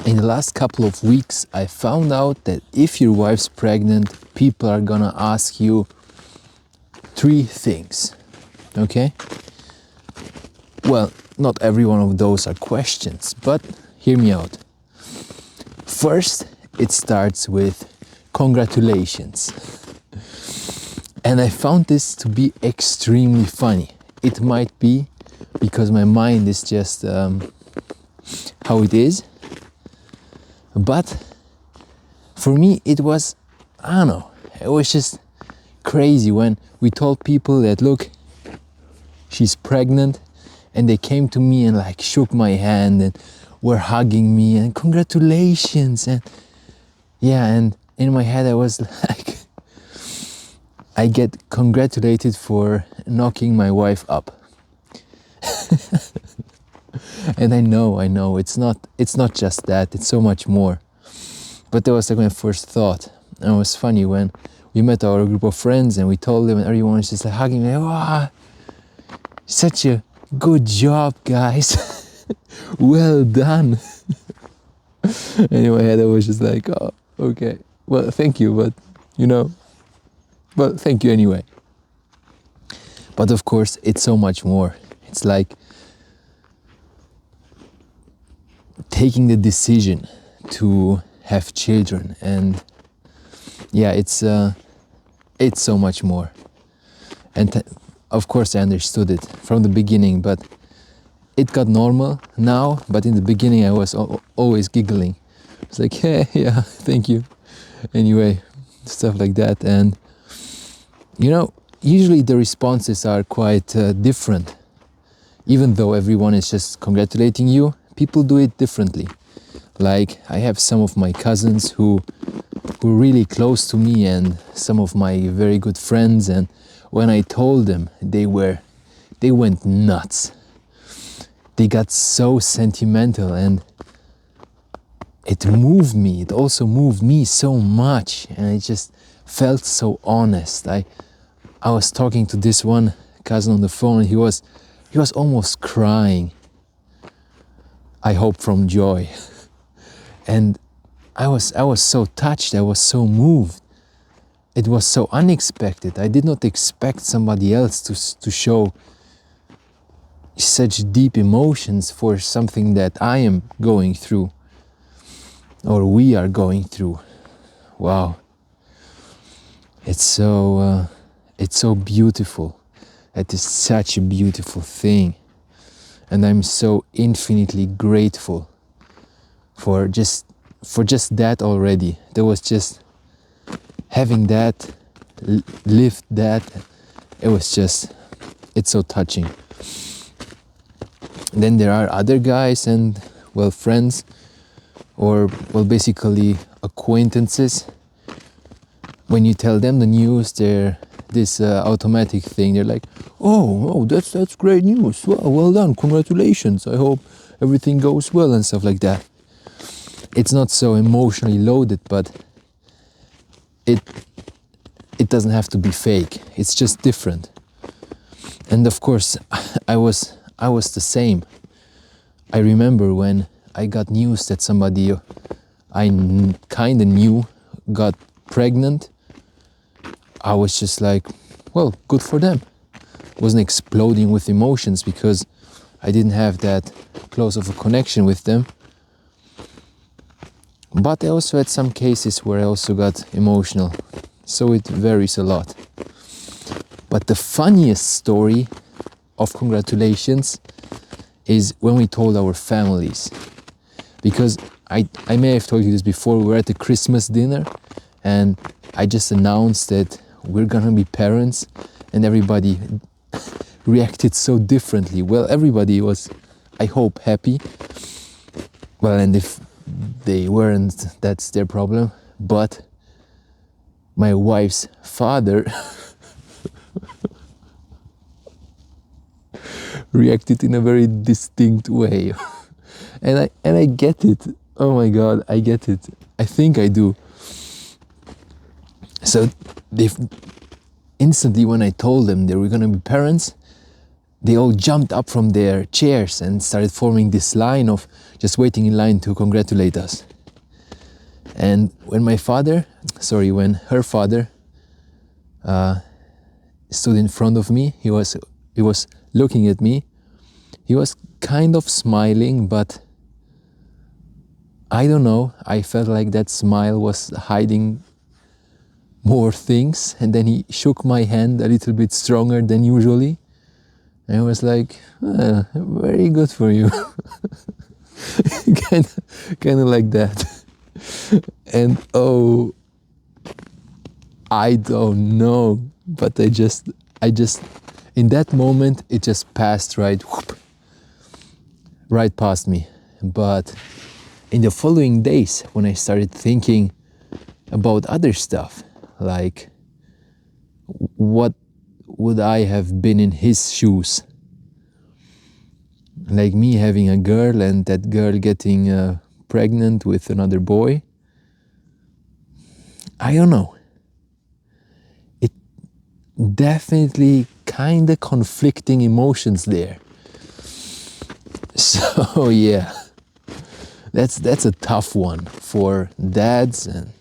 in the last couple of weeks, I found out that if your wife's pregnant, people are gonna ask you 3 things, okay? Well, not every one of those are questions, but hear me out. First, it starts with congratulations. And I found this to be extremely funny. It might be because my mind is just how it is. But for me, it was, I don't know, it was just crazy when we told people that, look, she's pregnant, and they came to me and like shook my hand and were hugging me and congratulations. And yeah, and in my head I was like, I get congratulated for knocking my wife up. And I know, it's not just that, it's so much more. But that was like my first thought. And it was funny when we met our group of friends and we told them, and everyone was just like hugging me, wow, such a good job, guys. Well done. And in my head I was just like, oh, okay, well, thank you, but well, thank you anyway. But of course, it's so much more. It's like taking the decision to have children, and yeah, it's so much more. And of course I understood it from the beginning, but it got normal now. But in the beginning I was always giggling. It's like, hey, yeah, thank you anyway, stuff like that. And usually the responses are quite different. Even though everyone is just congratulating you, people do it differently. Like, I have some of my cousins who are really close to me, and some of my very good friends, and when I told them, they went nuts. They got so sentimental, and it moved me. It also moved me so much, and I just felt so honest. I was talking to this one cousin on the phone, and he was almost crying. I hope from joy. And I was so touched, I was so moved. It was so unexpected. I did not expect somebody else to show such deep emotions for something that I am going through, or we are going through. Wow. It's so beautiful. It is such a beautiful thing. And I'm so infinitely grateful for just that already. There was just having that, lived that. It's so touching. Then there are other guys and, well, friends, or, well, basically acquaintances. When you tell them the news, they're this automatic thing. They're like, oh, that's great news. Well done, congratulations. I hope everything goes well and stuff like that. It's not so emotionally loaded, but it doesn't have to be fake. It's just different. And of course, I was the same. I remember when I got news that somebody I kind of knew got pregnant. I was just like, well, good for them. Wasn't exploding with emotions because I didn't have that close of a connection with them. But I also had some cases where I also got emotional. So it varies a lot. But the funniest story of congratulations is when we told our families. Because I may have told you this before, we were at the Christmas dinner and I just announced that we're gonna be parents, and everybody reacted so differently. Well, everybody was, I hope, happy. Well, and if they weren't, that's their problem. But my wife's father reacted in a very distinct way. And I get it. Oh my God, I get it. I think I do. So they instantly, when I told them they were gonna be parents, they all jumped up from their chairs and started forming this line of just waiting in line to congratulate us. And when when her father stood in front of me, he was looking at me. He was kind of smiling, but I don't know, I felt like that smile was hiding more things. And then he shook my hand a little bit stronger than usually. And I was like, very good for you. kind of like that. And I don't know, but I just in that moment it just passed right past me. But in the following days, when I started thinking about other stuff, like what would I have been in his shoes? Like me having a girl and that girl getting pregnant with another boy. I don't know. It definitely kind of conflicting emotions there. So yeah, that's a tough one for dads, and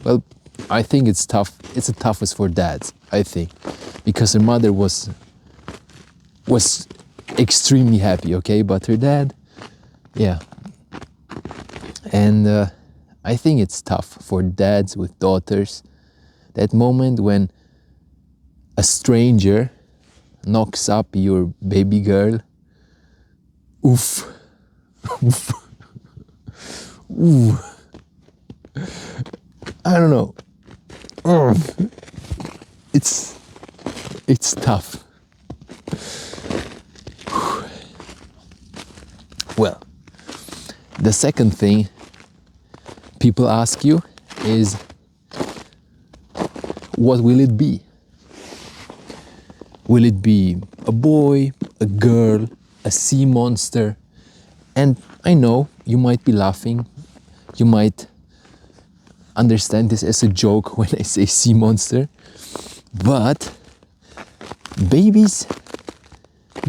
well, I think it's tough. It's the toughest for dads, I think, because her mother was extremely happy, okay, but her dad, yeah. And I think it's tough for dads with daughters. That moment when a stranger knocks up your baby girl. Oof. Oof. Ooh. I don't know. It's tough. Well, the second thing people ask you is, what will it be? Will it be a boy, a girl, a sea monster? And I know you might be laughing, you might understand this as a joke when I say sea monster, but babies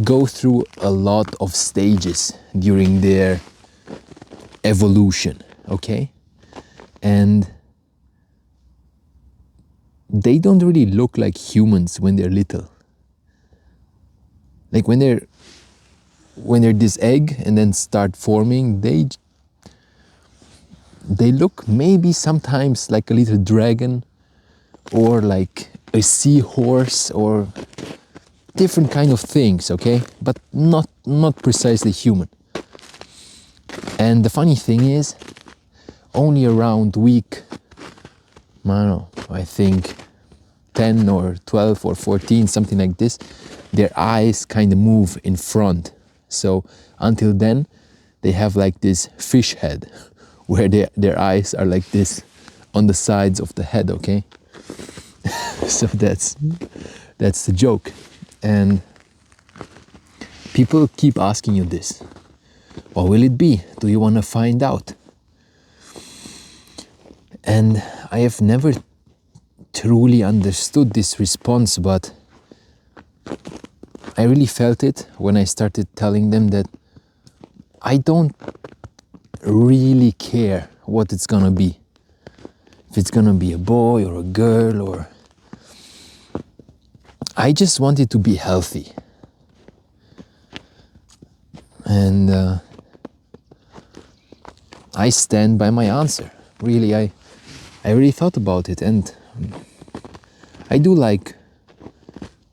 go through a lot of stages during their evolution, okay? And they don't really look like humans when they're little. Like when they're this egg and then start forming, they look maybe sometimes like a little dragon or like a seahorse or different kind of things, okay? But not precisely human. And the funny thing is, only around week, I don't know, I think 10 or 12 or 14, something like this, their eyes kind of move in front. So until then, they have like this fish head, where their eyes are like this on the sides of the head, okay? So that's the joke. And people keep asking you this. What will it be? Do you want to find out? And I have never truly understood this response, but I really felt it when I started telling them that I don't really care what it's gonna be. If it's gonna be a boy or a girl, or I just want it to be healthy. And I stand by my answer. Really, I really thought about it, and I do like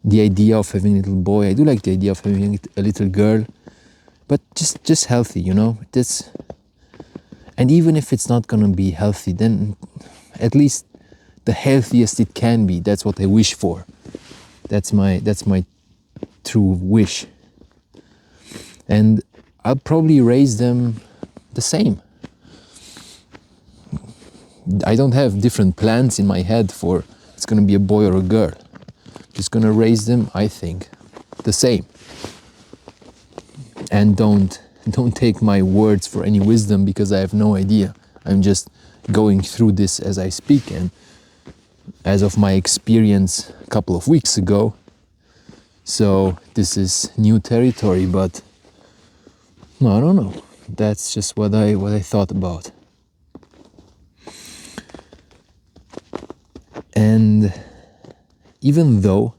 the idea of having a little boy. I do like the idea of having a little girl, but just healthy, you know. And even if it's not gonna be healthy, then at least the healthiest it can be. That's what I wish for. That's my true wish. And I'll probably raise them the same. I don't have different plans in my head for it's gonna be a boy or a girl. Just gonna raise them, I think, the same. And don't take my words for any wisdom, because I have no idea. I'm just going through this as I speak, and as of my experience a couple of weeks ago, So this is new territory, but no, I don't know. That's just what I thought about. And even though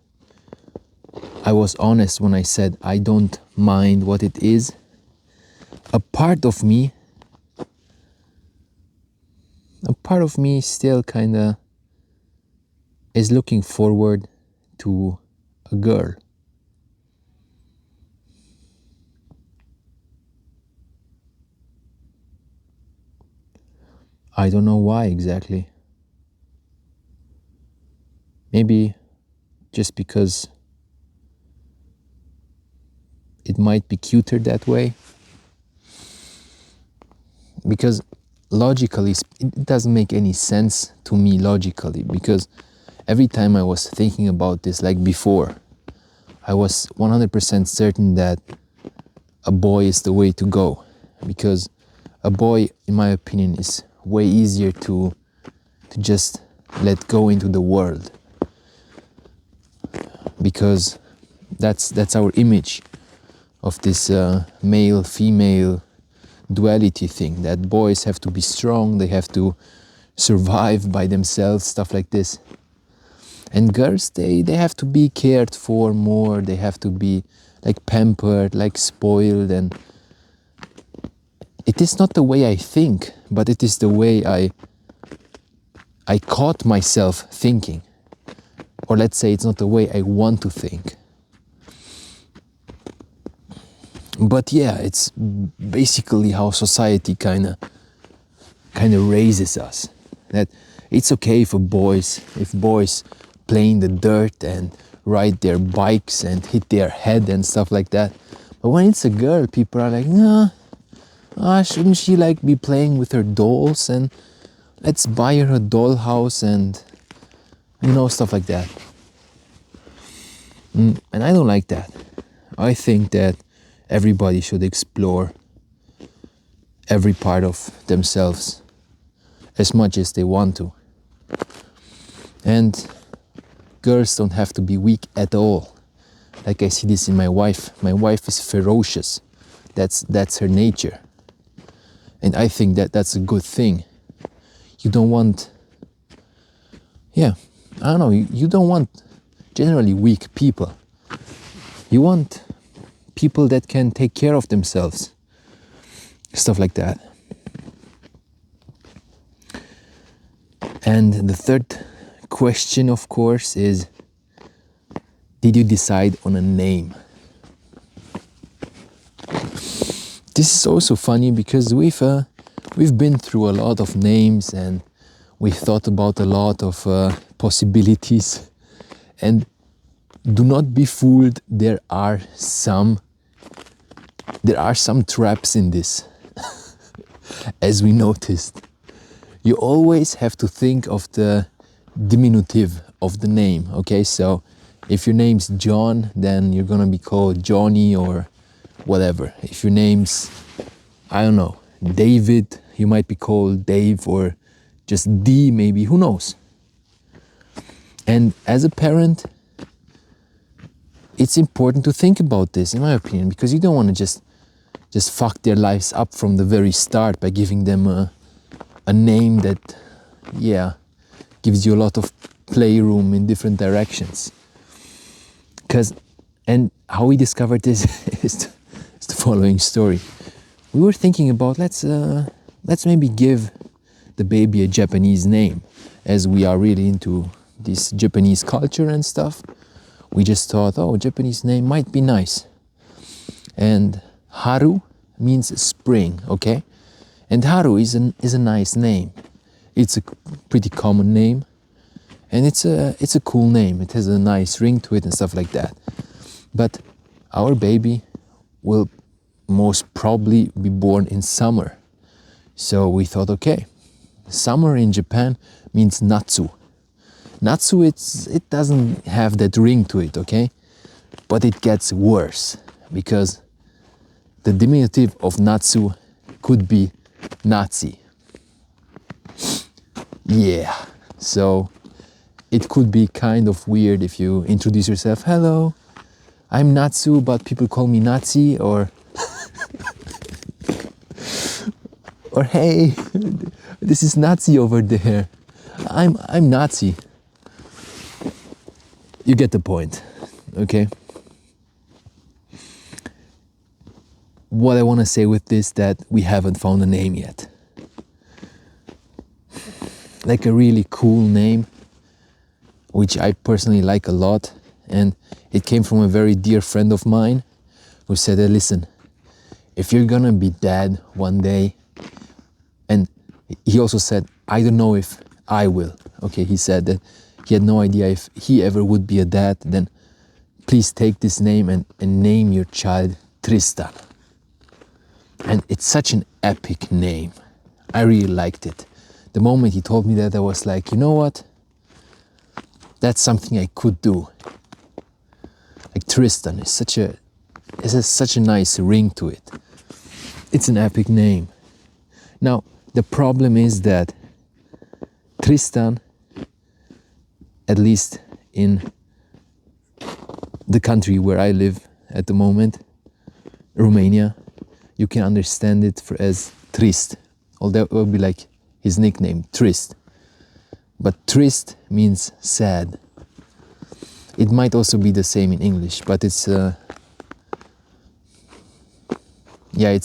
I was honest when I said I don't mind what it is, a part of me still kind of is looking forward to a girl. I don't know why exactly. Maybe just because it might be cuter that way. Because logically, it doesn't make any sense to me logically, because every time I was thinking about this, like before, I was 100% certain that a boy is the way to go, because a boy, in my opinion, is way easier to just let go into the world, because that's our image of this male-female duality thing, that boys have to be strong, they have to survive by themselves, stuff like this. And girls, they have to be cared for more, they have to be like pampered, like spoiled. And it is not the way I think, but it is the way I caught myself thinking. Or let's say it's not the way I want to think. But yeah, it's basically how society kind of raises us. That it's okay for boys, if boys play in the dirt and ride their bikes and hit their head and stuff like that. But when it's a girl, people are like, nah, shouldn't she like be playing with her dolls, and let's buy her a dollhouse and, you know, stuff like that. And I don't like that. I think that everybody should explore every part of themselves as much as they want to. And girls don't have to be weak at all. Like I see this in my wife. My wife is ferocious. That's her nature. And I think that that's a good thing. You don't want, I don't know, you don't want generally weak people. You want people that can take care of themselves. Stuff like that. And the third question, of course, is, did you decide on a name? This is also funny because we've been through a lot of names and we've thought about a lot of possibilities. And do not be fooled, there are some traps in this. As we noticed, you always have to think of the diminutive of the name, okay? So if your name's John, then you're gonna be called Johnny or whatever. If your name's, I don't know, David, you might be called Dave or just D maybe, who knows? And as a parent, it's important to think about this, in my opinion, because you don't want to just fuck their lives up from the very start by giving them a name that, gives you a lot of playroom in different directions. And how we discovered this is the following story. We were thinking about, let's maybe give the baby a Japanese name, as we are really into this Japanese culture and stuff. We just thought, Japanese name might be nice. And Haru means spring, okay? And Haru is a nice name. It's a pretty common name, and it's a cool name. It has a nice ring to it and stuff like that. But our baby will most probably be born in summer. So we thought, okay, summer in Japan means Natsu. Natsu, it doesn't have that ring to it, okay? But it gets worse, because the diminutive of Natsu could be Nazi. Yeah, so it could be kind of weird if you introduce yourself, hello, I'm Natsu, but people call me Nazi, or hey, this is Nazi over there. I'm Nazi. You get the point, okay? What I want to say with this, that we haven't found a name yet. Like a really cool name, which I personally like a lot, and it came from a very dear friend of mine who said, listen, if you're gonna be dead one day, and he also said, I don't know if I will. Okay, he said that he had no idea if he ever would be a dad, then please take this name and name your child Tristan. And it's such an epic name. I really liked it. The moment he told me that, I was like, you know what? That's something I could do. Like Tristan is it has such a nice ring to it. It's an epic name. Now, the problem is that Tristan, at least in the country where I live at the moment, Romania, you can understand it as Trist. Although it would be like his nickname, Trist. But Trist means sad. It might also be the same in English, but it's a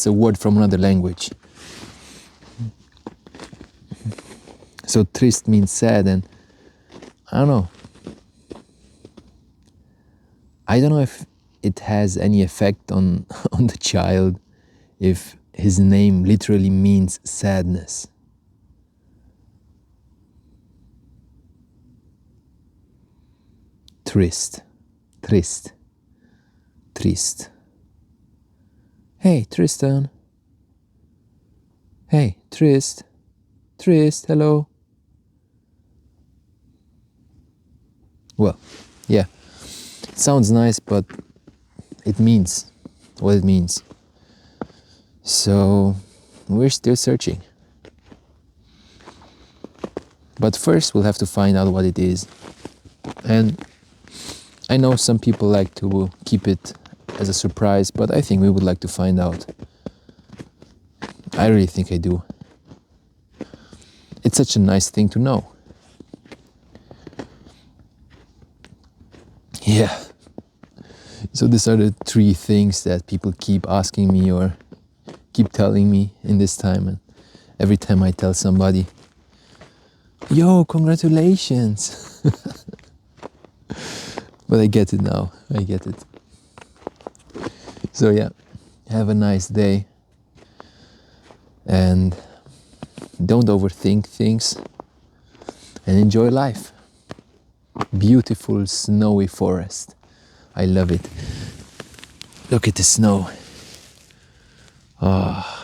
word from another language. So Trist means sad, and I don't know. I don't know if it has any effect on the child if his name literally means sadness. Trist. Hey, Tristan. Hey, Trist, hello. Well, yeah, it sounds nice, but it means what it means. So, we're still searching. But first, we'll have to find out what it is. And I know some people like to keep it as a surprise, but I think we would like to find out. I really think I do. It's such a nice thing to know. Yeah. So these are the 3 things that people keep asking me or keep telling me in this time. And every time I tell somebody, yo, congratulations. But I get it now. I get it. So yeah, have a nice day. And don't overthink things. And enjoy life. Beautiful snowy forest. I love it. Look at the snow. Ah.